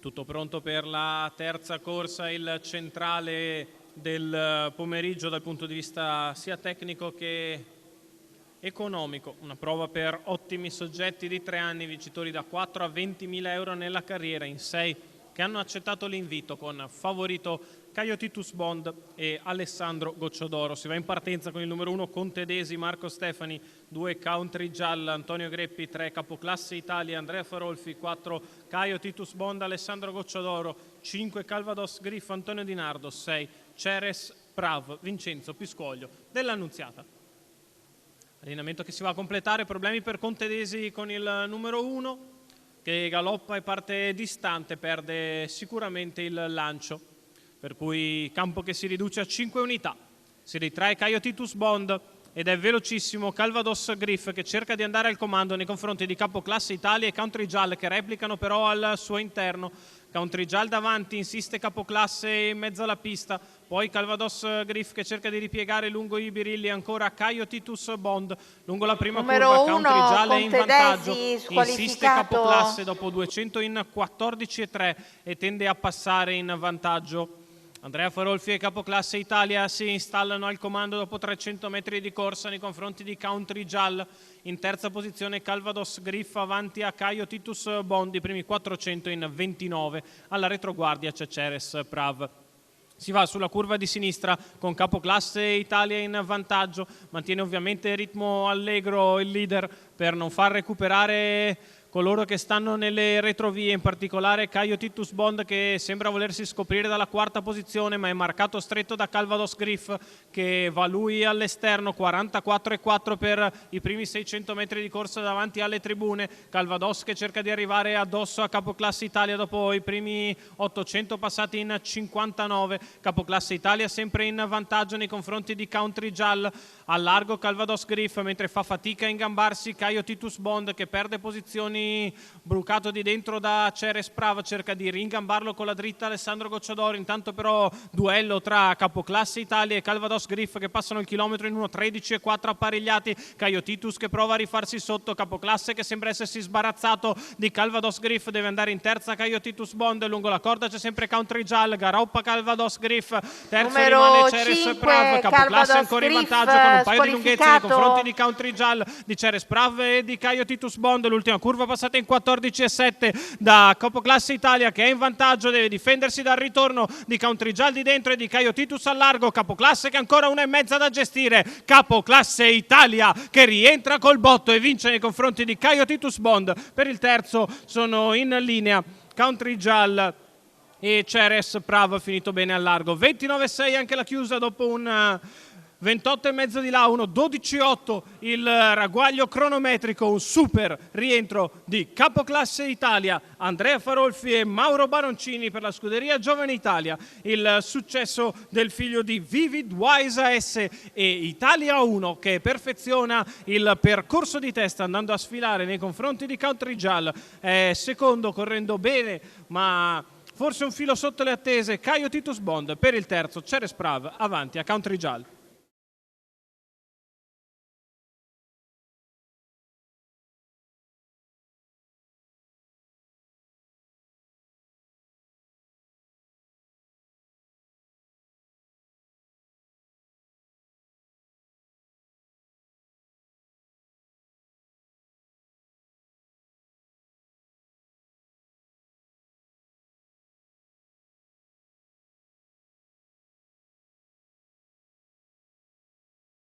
Tutto pronto per la terza corsa, il centrale del pomeriggio dal punto di vista sia tecnico che economico. Una prova per ottimi soggetti di 3 anni, vincitori da 4 a 20.000 euro nella carriera, in 6 che hanno accettato l'invito, con favorito Caio Titus Bond e Alessandro Gocciodoro. Si va in partenza con il numero 1 Contedesi, Marco Stefani, 2 Country Gialla, Antonio Greppi, 3 Capoclasse Italia, Andrea Farolfi, 4 Caio Titus Bond, Alessandro Gocciodoro, 5 Calvados Griff, Antonio Di Nardo, 6 Ceres Prav, Vincenzo Piscoglio dell'Annunziata. Allenamento che si va a completare, problemi per Contedesi con il numero 1 che galoppa e parte distante, perde sicuramente il lancio, per cui campo che si riduce a 5 unità. Si ritrae Caio Titus Bond ed è velocissimo Calvados Griff, che cerca di andare al comando nei confronti di Capoclasse Italia e Country Giall, che replicano però al suo interno. Country Giall davanti, insiste Capoclasse in mezzo alla pista, poi Calvados Griff che cerca di ripiegare lungo i birilli, ancora Caio Titus Bond lungo la prima numero curva. Country Giall è in vantaggio, Contedesi, insiste Capoclasse dopo 200 in 14,3 e tende a passare in vantaggio. Andrea Farolfi e Capoclasse Italia si installano al comando dopo 300 metri di corsa nei confronti di Country Giall. In terza posizione Calvados Griff avanti a Caio Titus Bond, i primi 400 in 29. Alla retroguardia c'è Ceres Prav. Si va sulla curva di sinistra con Capoclasse Italia in vantaggio, mantiene ovviamente il ritmo allegro il leader per non far recuperare coloro che stanno nelle retrovie, in particolare Caio Titus Bond, che sembra volersi scoprire dalla quarta posizione, ma è marcato stretto da Calvados Griff, che va lui all'esterno, 44,4 per i primi 600 metri di corsa davanti alle tribune. Calvados che cerca di arrivare addosso a Capoclasse Italia dopo i primi 800 passati in 59. Capoclasse Italia sempre in vantaggio nei confronti di Country Giall. A largo Calvados Griff, mentre fa fatica a ingambarsi Caio Titus Bond, che perde posizioni, brucato di dentro da Ceres Prav, cerca di ringambarlo con la dritta Alessandro Gocciodoro. Intanto però duello tra Capoclasse Italia e Calvados Griff, che passano il chilometro in 1:13,4 apparecchiati. Caio Titus che prova a rifarsi sotto, Capoclasse che sembra essersi sbarazzato di Calvados Griff, deve andare in terza Caio Titus Bond, lungo la corda c'è sempre Country Giall, garoppa Calvados Griff, terzo numero rimane Ceres Prav. Capoclasse ancora in vantaggio con un paio di lunghezze nei confronti di Country Giall, di Ceres Prav e di Caio Titus Bond. L'ultima curva passata in 14,7 da Capoclasse Italia, che è in vantaggio, deve difendersi dal ritorno di Country Giall di dentro e di Caio Titus a largo. Capoclasse che ancora 1,5 da gestire, Capoclasse Italia che rientra col botto e vince nei confronti di Caio Titus Bond. Per il terzo sono in linea Country Giall e Ceres Prav, finito bene al largo. 29,6 anche la chiusa dopo un 28,5 di là, 1:12,8 il ragguaglio cronometrico, un super rientro di Capoclasse Italia, Andrea Farolfi e Mauro Baroncini per la scuderia Giovane Italia. Il successo del figlio di Vivid Wise AS e Italia 1, che perfeziona il percorso di testa andando a sfilare nei confronti di Country Giall. È secondo, correndo bene, ma forse un filo sotto le attese, Caio Titus Bond. Per il terzo Ceres Prav avanti a Country Giall.